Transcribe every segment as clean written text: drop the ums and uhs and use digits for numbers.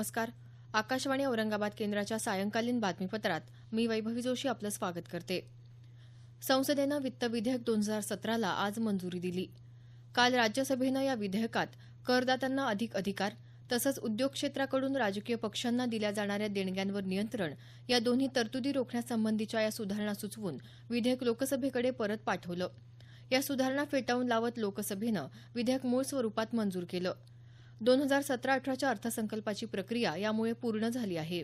नमस्कार. आकाशवाणी औरंगाबाद केंद्राच्या सायंकालीन बातमीपत्रात मी वैभवी जोशी आपलं स्वागत करते. संसदेनं वित्त विधेयक 2017ला आज मंजुरी दिली. काल राज्यसभेनं या विधेयकात करदात्यांना अधिक अधिकार तसंच उद्योग क्षेत्राकडून राजकीय पक्षांना दिल्या जाणाऱ्या देणग्यांवर नियंत्रण या दोन्ही तरतुदी रोखण्यासंबंधीच्या या सुधारणा सुचवून विधेयक लोकसभेकडे परत पाठवलं. या सुधारणा फेटाळून लावत लोकसभेनं विधेयक मूळ स्वरूपात मंजूर केलं. 2017-18च्या अर्थसंकल्पाची प्रक्रिया यामुळे पूर्ण झाली आहे.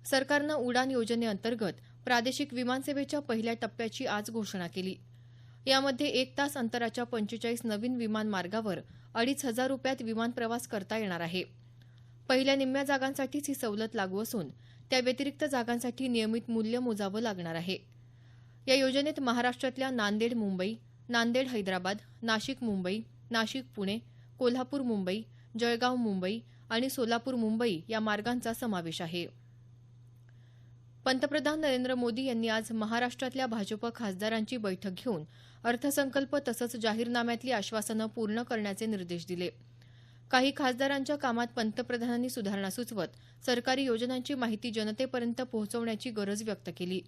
सरकारनं उडान योजनेअंतर्गत प्रादेशिक विमानसेवेच्या पहिल्या टप्प्याची आज घोषणा केली. यामध्ये 1 तास अंतराच्या 45 नवीन विमान मार्गावर ₹2,500 विमान प्रवास करता येणार आहे. पहिल्या निम्म्या जागांसाठीच ही सवलत लागू असून त्या व्यतिरिक्त जागांसाठी नियमित मूल्य मोजावं लागणार आहे. या योजनेत महाराष्ट्रातल्या नांदेड मुंबई, नांदेड हैदराबाद, नाशिक मुंबई, नाशिक पुणे, कोल्हापूर मुंबई, जळगाव मुंबई आणि सोलापूर मुंबई या मार्गांचा समावेश आहे. पंतप्रधान नरेंद्र मोदी यांनी आज महाराष्ट्रातल्या भाजप खासदारांची बैठक घेऊन अर्थसंकल्प तसंच जाहीरनाम्यातली आश्वासनं पूर्ण करण्याचे निर्देश दिले. काही खासदारांच्या कामात पंतप्रधानांनी सुधारणा सुचवत सरकारी योजनांची माहिती जनतेपर्यंत पोहोचवण्याची गरज व्यक्त केली.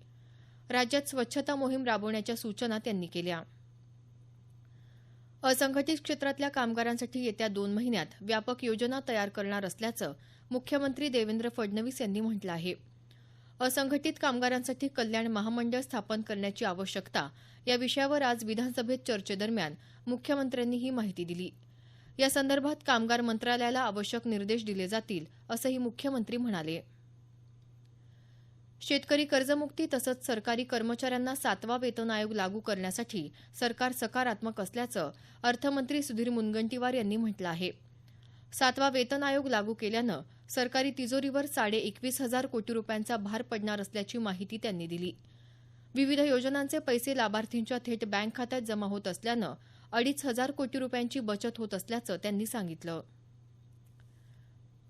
राज्यात स्वच्छता मोहीम राबवण्याच्या सूचना त्यांनी केल्या. असंघटित क्षेत्रातल्या कामगारांसाठी येत्या 2 महिन्यात व्यापक योजना तयार करणार असल्याचं मुख्यमंत्री देवेंद्र फडणवीस यांनी म्हटलं आहे. असंघटित कामगारांसाठी कल्याण महामंडळ स्थापन करण्याची आवश्यकता या विषयावर आज विधानसभेत चर्चेदरम्यान मुख्यमंत्र्यांनी ही माहिती दिली. या संदर्भात कामगार मंत्रालयाला आवश्यक निर्देश दिले जातील असंही मुख्यमंत्री म्हणाले. शेतकरी कर्जमुक्ती तसंच सरकारी कर्मचाऱ्यांना 7वा वेतन आयोग लागू करण्यासाठी सरकार सकारात्मक असल्याचं अर्थमंत्री सुधीर मुनगंटीवार यांनी म्हटलं आहे. 7वा वेतन आयोग लागू केल्यानं सरकारी तिजोरीवर 21,500 कोटी रुपयांचा भार पडणार असल्याची माहिती त्यांनी दिली. विविध योजनांचे पैसे लाभार्थींच्या थेट बँक खात्यात जमा होत असल्यानं 2,500 कोटी रुपयांची बचत होत असल्याचं त्यांनी सांगितलं.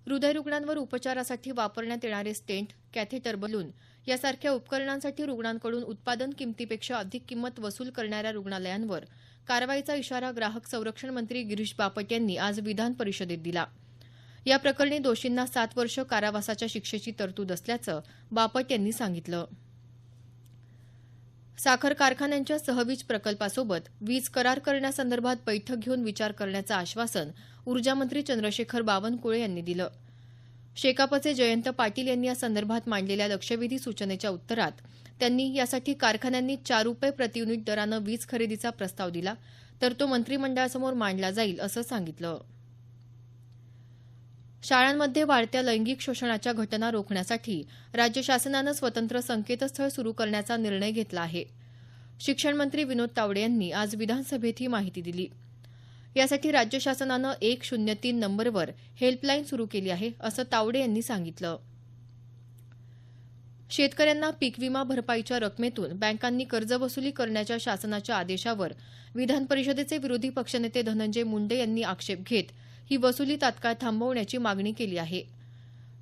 हृदयरुग्णांवर उपचारासाठी वापरण्यात येणारे स्टेंट, कॅथेटर बलून यासारख्या उपकरणांसाठी रुग्णांकडून उत्पादन किमतीपेक्षा अधिक किंमत वसूल करणाऱ्या रुग्णालयांवर कारवाईचा इशारा ग्राहक संरक्षण मंत्री गिरीश बापट यांनी आज विधान परिषदेत दिला. या प्रकरणी दोषींना 7 वर्ष कारावासाच्या शिक्षेची तरतूद असल्याचं बापट यांनी सांगितलं. साखर कारखान्यांच्या सहवीज प्रकल्पासोबत वीज करार करण्यासंदर्भात बैठक घेऊन विचार करण्याचं आश्वासन ऊर्जामंत्री चंद्रशेखर बावनकुळे यांनी दिलं. शेकापचे जयंत पाटील यांनी या संदर्भात मांडलेल्या लक्षवेधी सूचनेच्या उत्तरात त्यांनी यासाठी कारखान्यांनी ₹4 प्रति युनिट दरानं वीज खरेदीचा प्रस्ताव दिला तर तो मंत्रिमंडळासमोर मांडला जाईल असं सांगितलं. शाळांमध्ये वाढत्या लैंगिक शोषणाच्या घटना रोखण्यासाठी राज्य शासनानं स्वतंत्र संकेतस्थळ सुरू करण्याचा निर्णय घेतला आहे. शिक्षण मंत्री विनोद तावडे यांनी आज विधानसभेत ही माहिती दिली. यासाठी राज्य शासनानं 103 नंबरवर हेल्पलाईन सुरू केली आहे असं तावडे यांनी सांगितलं. शेतकऱ्यांना पीक विमा भरपाईच्या रकमेतून बँकांनी कर्ज वसुली करण्याच्या शासनाच्या आदेशावर विधान परिषदेचे विरोधी पक्षनेते धनंजय मुंडे यांनी आक्षेप घेत ही वसुली तात्काळ थांबवण्याची मागणी केली आहे.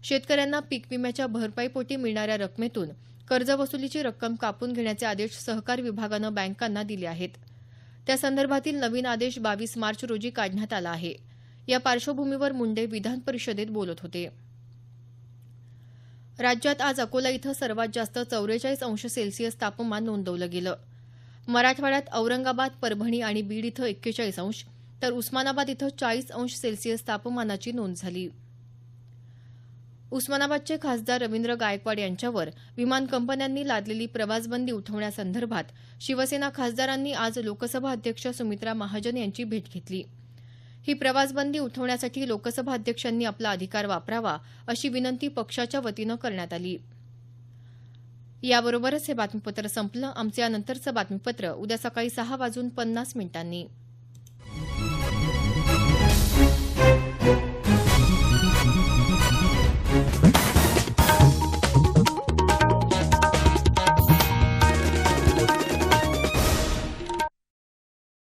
शेतकऱ्यांना पीक विम्याच्या भरपाईपोटी मिळणाऱ्या रकमेतून कर्ज वसुलीची रक्कम कापून घेण्याचे आदेश सहकार विभागानं बँकांना दिले आहेत. त्यासंदर्भातील नवीन आदेश 22 मार्च रोजी काढण्यात आला आहे. या पार्श्वभूमीवर मुंडे विधान परिषदेत बोलत होते. राज्यात आज अकोला इथं सर्वात जास्त 44 अंश सेल्सिअस तापमान नोंदवलं गेलं. मराठवाड्यात औरंगाबाद, परभणी आणि बीड इथं 41 अंश तर उस्मानाबाद इथं 40 अंश सेल्सिअस तापमानाची नोंद झाली. उस्मानाबादचे खासदार रवींद्र गायकवाड यांच्यावर विमान कंपन्यांनी लादलेली प्रवासबंदी उठवण्यासंदर्भात शिवसेना खासदारांनी आज लोकसभा अध्यक्ष सुमित्रा महाजन यांची भेट घेतली. ही प्रवासबंदी उठवण्यासाठी लोकसभा अध्यक्षांनी आपला अधिकार वापरावा अशी विनंती पक्षाच्या वतीनं करण्यात आली. याबरोबरच हे बातमीपत्र संपलं. आमचं यानंतरचं बातमीपत्र उद्या सकाळी 6:50 मिनिटांनी.